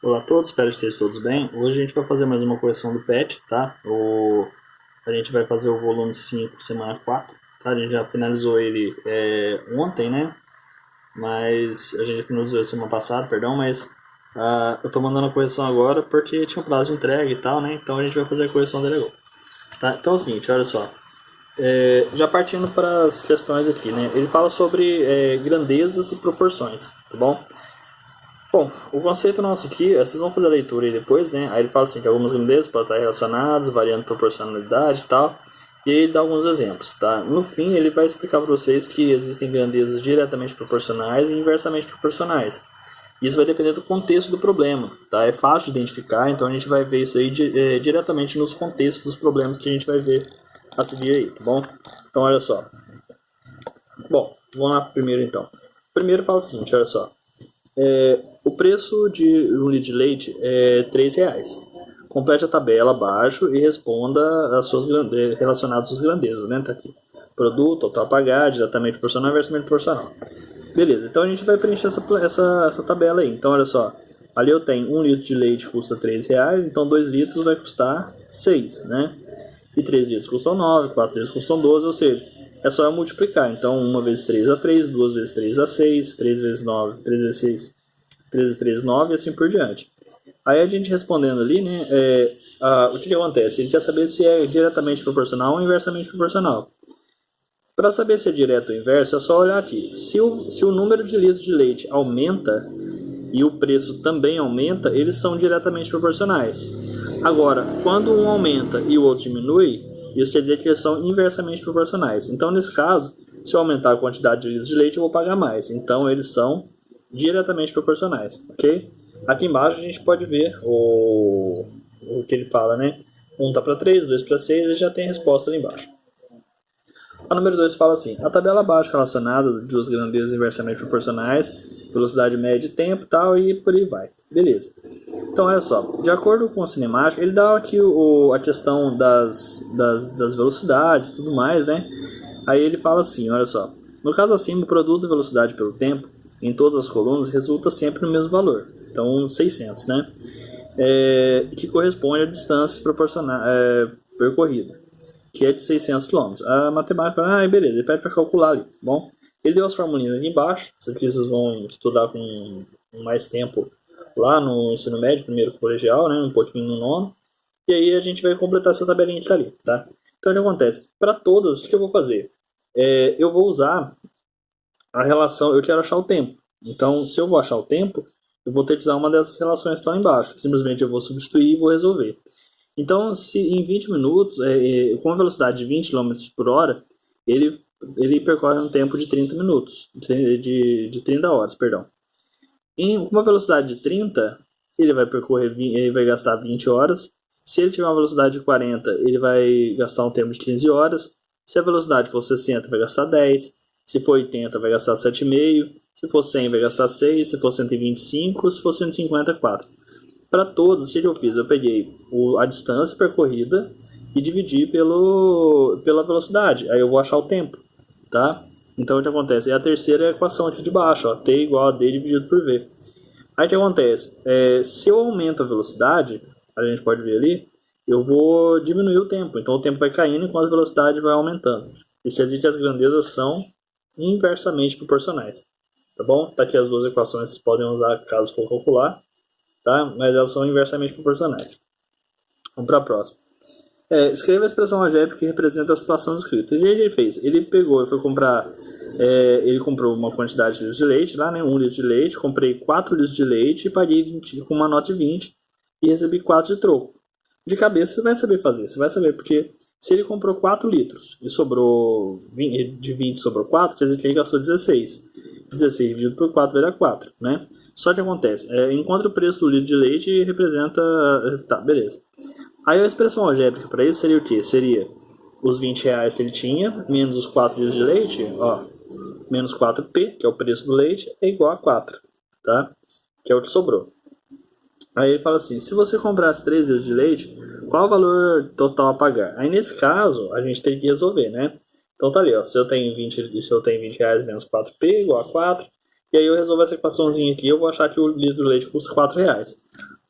Olá a todos, espero que estejam todos bem. Hoje a gente vai fazer mais uma correção do PET, tá? A gente vai fazer o volume 5, semana 4, tá? A gente já finalizou ele ontem, né? Mas a gente finalizou semana passada, perdão, mas eu tô mandando a correção agora porque tinha um prazo de entrega e tal, né? Então a gente vai fazer a correção dele agora. Tá? Então é o seguinte, olha só. Já partindo para as questões aqui, né? Ele fala sobre grandezas e proporções, tá bom? Bom, o conceito nosso aqui, vocês vão fazer a leitura aí depois, né? Aí ele fala assim que algumas grandezas podem estar relacionadas, variando proporcionalidade e tal. E aí ele dá alguns exemplos, tá? No fim, ele vai explicar para vocês que existem grandezas diretamente proporcionais e inversamente proporcionais. Isso vai depender do contexto do problema, tá? É fácil de identificar, então a gente vai ver isso aí diretamente nos contextos dos problemas que a gente vai ver a seguir aí, tá bom? Então, olha só. Bom, vamos lá primeiro então. Primeiro fala o seguinte, olha só. O preço de um litro de leite é R$ 3. Complete a tabela abaixo e responda as suas relacionadas às grandezas, né? Tá aqui. Produto, total a pagar, diretamente proporcional, inversamente proporcional. Beleza, então a gente vai preencher essa tabela aí. Então, olha só. Ali eu tenho 1 litro de leite custa R$ 3, então 2 litros vai custar 6, né? E 3 litros custam 9, 4 litros custam 12, ou seja, é só eu multiplicar. Então, 1 vezes 3 dá 3, 2 vezes 3 dá 6, 3 vezes 9, 3 vezes 6, 3 vezes 3, 9 e assim por diante. Aí a gente respondendo ali, né, o que acontece? Ele quer saber se é diretamente proporcional ou inversamente proporcional. Para saber se é direto ou inverso, é só olhar aqui. Se o número de litros de leite aumenta e o preço também aumenta, eles são diretamente proporcionais. Agora, quando um aumenta e o outro diminui, isso quer dizer que eles são inversamente proporcionais. Então, nesse caso, se eu aumentar a quantidade de litros de leite, eu vou pagar mais. Então, eles são diretamente proporcionais, ok? Aqui embaixo a gente pode ver o que ele fala, né? 1 tá para 3, 2 para 6 e já tem a resposta ali embaixo. A número 2 fala assim: a tabela abaixo relacionada de duas grandezas inversamente proporcionais, velocidade média e tempo e tal, e por aí vai. Beleza. Então, olha só, de acordo com o cinemático, ele dá aqui a questão das velocidades e tudo mais, né? Aí ele fala assim, olha só. No caso acima, o produto de velocidade pelo tempo, em todas as colunas, resulta sempre no mesmo valor. Então, 600, né? Que corresponde à distância proporcional percorrida, que é de 600 km. A matemática, beleza, ele pede para calcular ali, bom? Ele deu as formulinhas aqui embaixo, isso aqui vocês vão estudar com mais tempo lá no ensino médio, primeiro colegial, né, um pouquinho no nono, e aí a gente vai completar essa tabelinha que tá ali, tá? Então o que acontece? Para todas, o que eu vou fazer? Eu vou usar a relação, eu quero achar o tempo. Então, se eu vou achar o tempo, eu vou ter que usar uma dessas relações que estão embaixo. Simplesmente eu vou substituir e vou resolver. Então, se em 20 minutos, com a velocidade de 20 km por hora, ele percorre um tempo de 30 minutos, de 30 horas, perdão. Com uma velocidade de 30, ele vai gastar 20 horas. Se ele tiver uma velocidade de 40, ele vai gastar um tempo de 15 horas. Se a velocidade for 60, vai gastar 10. Se for 80, vai gastar 7,5. Se for 100, vai gastar 6. Se for 125, se for 150, 4. Para todos, o que eu fiz? Eu peguei a distância percorrida e dividi pela velocidade. Aí eu vou achar o tempo, tá? Então o que acontece? É a terceira equação aqui de baixo, ó, t igual a d dividido por v. Aí o que acontece? Se eu aumento a velocidade, a gente pode ver ali, eu vou diminuir o tempo. Então o tempo vai caindo enquanto a velocidade vai aumentando. Isso quer dizer que as grandezas são inversamente proporcionais. Tá bom? Tá aqui as duas equações que vocês podem usar caso for calcular. Tá? Mas elas são inversamente proporcionais. Vamos para a próxima. Escreva a expressão algébrica que representa a situação descrita. E aí ele fez? Ele pegou e foi comprar. Ele comprou uma quantidade de litros de leite, lá, né? 1 litro de leite. Comprei 4 litros de leite e paguei 20, com uma nota de 20 e recebi 4 de troco. De cabeça você vai saber fazer. Você vai saber, porque se ele comprou 4 litros e sobrou 20, de 20 sobrou 4, quer dizer que ele gastou 16. 16 dividido por 4 vai dar 4, né? Só que acontece, enquanto o preço do litro de leite representa... Tá, beleza. Aí a expressão algébrica para isso seria o quê? Seria os R$ 20 que ele tinha, menos os 4 litros de leite, ó, menos 4p, que é o preço do leite, é igual a 4, tá? Que é o que sobrou. Aí ele fala assim, se você comprasse 3 litros de leite, qual o valor total a pagar? Aí nesse caso, a gente tem que resolver, né? Então tá ali, ó, se eu tenho 20 reais menos 4p igual a 4, e aí eu resolvo essa equaçãozinha aqui, eu vou achar que o litro de leite custa R$ 4.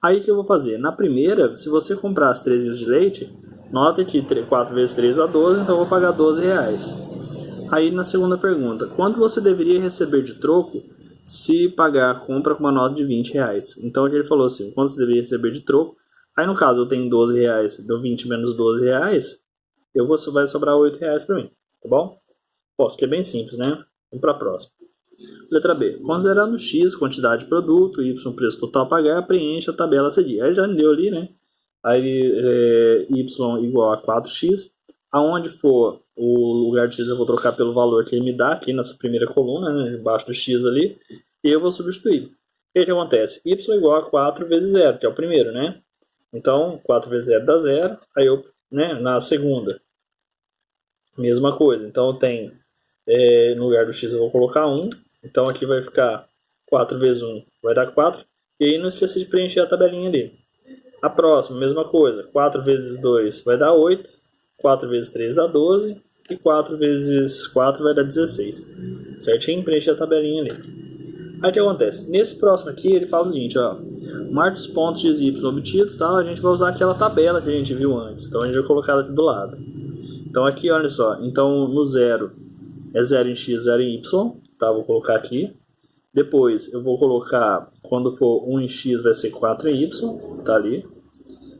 Aí o que eu vou fazer? Na primeira, se você comprar as 3 litros de leite, nota que 4 vezes 3 dá 12, então eu vou pagar R$ 12. Aí na segunda pergunta, quanto você deveria receber de troco se pagar a compra com uma nota de R$ 20? Então ele falou assim, quanto você deveria receber de troco? Aí no caso eu tenho R$ 12, deu 20 menos R$ 12, vai sobrar R$ 8 para mim, tá bom? Posso, que é bem simples, né? Vamos para a próxima. Letra B. Considerando X quantidade de produto, Y preço total a pagar, preencha a tabela a seguir. Aí já deu ali, né? Aí Y igual a 4X. Aonde for o lugar de X eu vou trocar pelo valor que ele me dá, aqui nessa primeira coluna, né? Embaixo do X ali. E eu vou substituir. O que acontece? Y igual a 4 vezes 0, que é o primeiro, né? Então, 4 vezes 0 dá 0. Aí eu, né, na segunda, mesma coisa. Então eu tenho, no lugar do X eu vou colocar 1. Então aqui vai ficar 4 vezes 1 vai dar 4. E aí não esqueça de preencher a tabelinha ali. A próxima, mesma coisa. 4 vezes 2 vai dar 8. 4 vezes 3 dá 12. E 4 vezes 4 vai dar 16. Certinho? Preencher a tabelinha ali. Aí o que acontece? Nesse próximo aqui ele fala o seguinte, ó. Marque os pontos x e y obtidos, tá? A gente vai usar aquela tabela que a gente viu antes. Então a gente vai colocar ela aqui do lado. Então aqui, olha só. Então no 0 é 0 em x, 0 em y. Tá? Vou colocar aqui. Depois eu vou colocar, quando for 1 em x vai ser 4 em y. Tá ali.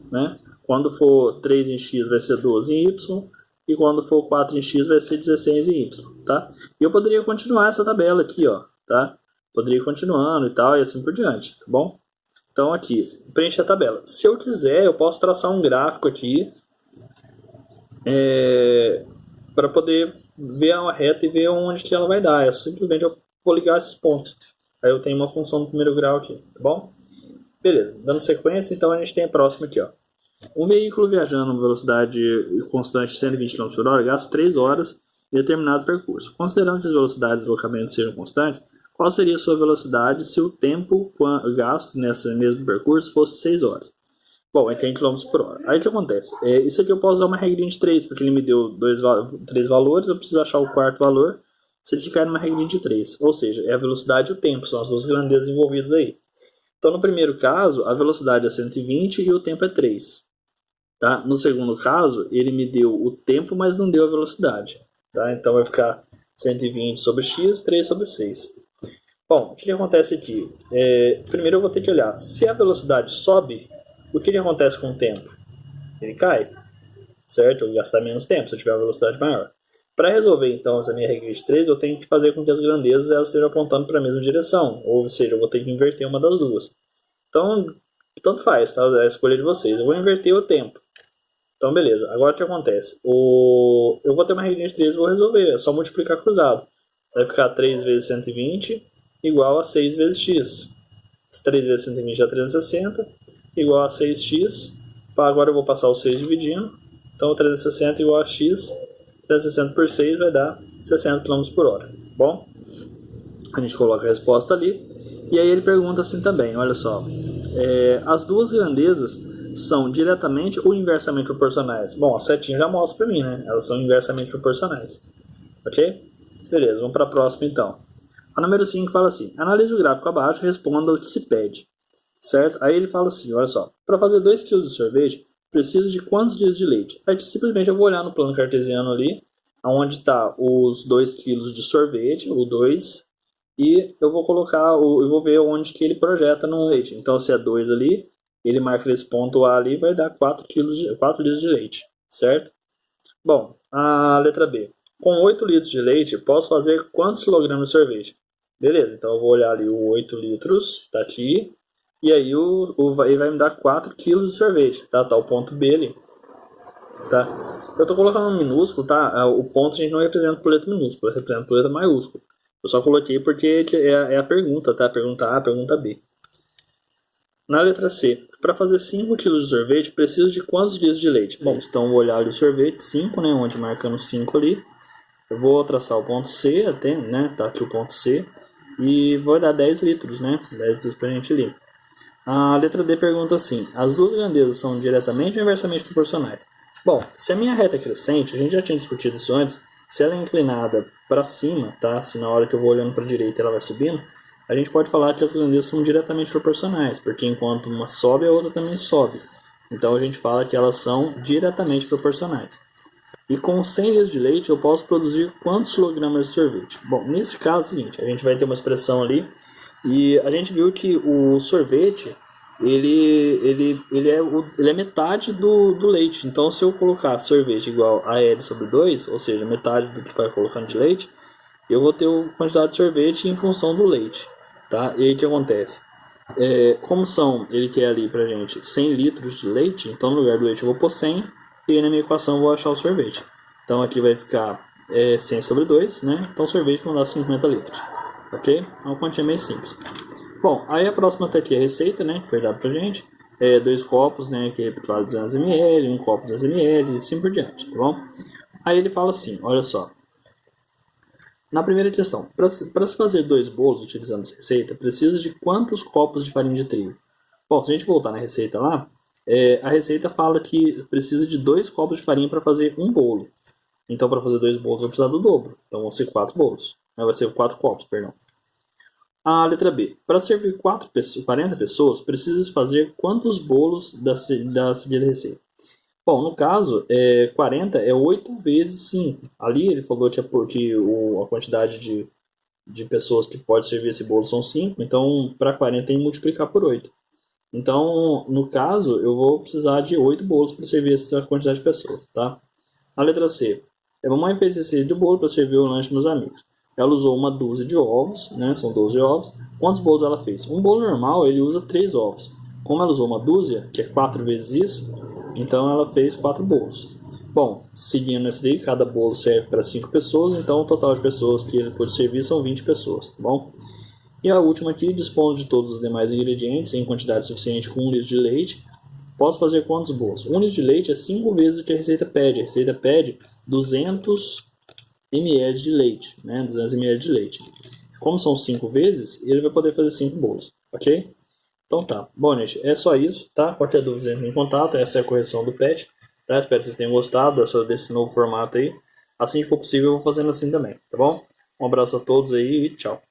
Né? Quando for 3 em x vai ser 12 em y. E quando for 4 em x vai ser 16 em y. Tá? E eu poderia continuar essa tabela aqui, ó. Tá? Poderia ir continuando e tal, e assim por diante, tá bom? Então aqui, preenche a tabela. Se eu quiser, eu posso traçar um gráfico aqui para poder ver a reta e ver onde que ela vai dar. É simplesmente eu vou ligar esses pontos. Aí eu tenho uma função do primeiro grau aqui, tá bom? Beleza, dando sequência, então a gente tem a próxima aqui, ó. Um veículo viajando a velocidade constante de 120 km/h gasta 3 horas em determinado percurso. Considerando que as velocidades de deslocamento sejam constantes, qual seria a sua velocidade se o tempo gasto nesse mesmo percurso fosse 6 horas? Bom, é 100 km por hora. Aí o que acontece? Isso aqui eu posso usar uma regrinha de 3, porque ele me deu 3 valores, eu preciso achar o quarto valor, se ele ficar numa regrinha de 3. Ou seja, é a velocidade e o tempo, são as duas grandezas envolvidas aí. Então no primeiro caso, a velocidade é 120 e o tempo é 3. Tá? No segundo caso, ele me deu o tempo, mas não deu a velocidade. Tá? Então vai ficar 120 sobre x, 3 sobre 6. Bom, o que acontece aqui? Primeiro eu vou ter que olhar. Se a velocidade sobe, o que acontece com o tempo? Ele cai, certo? Eu vou gastar menos tempo se eu tiver uma velocidade maior. Para resolver então essa minha regra de 3, eu tenho que fazer com que as grandezas elas estejam apontando para a mesma direção. Ou seja, eu vou ter que inverter uma das duas. Então, tanto faz, tá? É a escolha de vocês. Eu vou inverter o tempo. Então, beleza. Agora o que acontece? Eu vou ter uma regra de 3 e vou resolver. É só multiplicar cruzado. Vai ficar 3 vezes 120 igual a 6 vezes x. 3 vezes 120 dá 360, igual a 6x. Agora eu vou passar o 6 dividindo. Então 360 igual a x. 360 por 6 vai dar 60 km por hora. Bom, a gente coloca a resposta ali. E aí ele pergunta assim também, olha só. As duas grandezas são diretamente ou inversamente proporcionais? Bom, a setinha já mostra para mim, né? Elas são inversamente proporcionais. Ok? Beleza, vamos para a próxima então. A número 5 fala assim, analise o gráfico abaixo e responda o que se pede. Certo? Aí ele fala assim, olha só, para fazer 2 kg de sorvete, preciso de quantos dias de leite? Aí simplesmente eu vou olhar no plano cartesiano ali, onde está os 2 kg de sorvete, o 2, e eu vou colocar, eu vou ver onde que ele projeta no leite. Então se é 2 ali, ele marca esse ponto A ali, vai dar 4 litros de leite, certo? Bom, a letra B. Com 8 litros de leite, posso fazer quantos quilogramas de sorvete? Beleza, então eu vou olhar ali o 8 litros, tá aqui, e aí ele vai me dar 4 kg de sorvete, tá? Tá o ponto B ali, tá? Eu tô colocando um minúsculo, tá? O ponto a gente não representa por letra minúscula, representa por letra maiúscula. Eu só coloquei porque é a pergunta, tá? Pergunta A, pergunta B. Na letra C, para fazer 5 kg de sorvete, preciso de quantos dias de leite? Bom, então eu vou olhar ali o sorvete, 5, né? Onde marcando 5 ali. Eu vou traçar o ponto C até, né? Tá aqui o ponto C. E vou dar 10 litros, né? 10 litros pra gente ali. A letra D pergunta assim, as duas grandezas são diretamente ou inversamente proporcionais? Bom, se a minha reta é crescente, a gente já tinha discutido isso antes, se ela é inclinada para cima, tá? Se na hora que eu vou olhando para a direita ela vai subindo, a gente pode falar que as grandezas são diretamente proporcionais, porque enquanto uma sobe, a outra também sobe. Então a gente fala que elas são diretamente proporcionais. E com 100 litros de leite eu posso produzir quantos quilogramas de sorvete? Bom, nesse caso é o seguinte, a gente vai ter uma expressão ali e a gente viu que o sorvete ele é metade do leite. Então se eu colocar sorvete igual a L sobre 2, ou seja, metade do que vai colocando de leite, eu vou ter a quantidade de sorvete em função do leite. Tá? E aí o que acontece? Como ele quer ali pra gente 100 litros de leite, então no lugar do leite eu vou pôr 100 e aí na minha equação eu vou achar o sorvete. Então aqui vai ficar 100 sobre 2, né? Então o sorvete vai dar 50 litros. Ok? É uma quantia meio simples. Bom, aí a próxima tá aqui a receita, né? Que foi dada pra gente. 2 copos, né? Que equivale a 200 ml, 1 copo 200 ml e assim por diante, tá bom? Aí ele fala assim, olha só. Na primeira questão, para se fazer 2 bolos utilizando essa receita, precisa de quantos copos de farinha de trigo? Bom, se a gente voltar na receita lá, a receita fala que precisa de 2 copos de farinha para fazer um bolo. Então, para fazer 2 bolos, vai precisar do dobro. Então, vão ser 4 bolos. Vai ser 4 copos, perdão. A letra B. Para servir 40 pessoas, precisa fazer quantos bolos da seguida receita? Bom, no caso, 40 é 8 vezes 5. Ali ele falou que a quantidade de pessoas que pode servir esse bolo são 5, então para 40 tem que multiplicar por 8. Então, no caso, eu vou precisar de 8 bolos para servir essa quantidade de pessoas, tá? A letra C. A mamãe fez receita de bolo para servir o lanche nos amigos. Ela usou uma dúzia de ovos, né? São 12 ovos. Quantos bolos ela fez? Um bolo normal, ele usa 3 ovos. Como ela usou uma dúzia, que é 4 vezes isso, então ela fez 4 bolos. Bom, seguindo esse daí, cada bolo serve para 5 pessoas, então o total de pessoas que ele pode servir são 20 pessoas, tá bom? E a última aqui, dispondo de todos os demais ingredientes em quantidade suficiente com 1 litro de leite. Posso fazer quantos bolos? 1 litro de leite é 5 vezes o que a receita pede. A receita pede 200 ml de leite, né? 200 ml de leite. Como são 5 vezes, ele vai poder fazer 5 bolos, ok? Então tá. Bom, gente, é só isso, tá? Qualquer dúvida, entre em contato. Essa é a correção do PET, tá? Espero que vocês tenham gostado desse novo formato aí. Assim que for possível, eu vou fazendo assim também, tá bom? Um abraço a todos aí e tchau.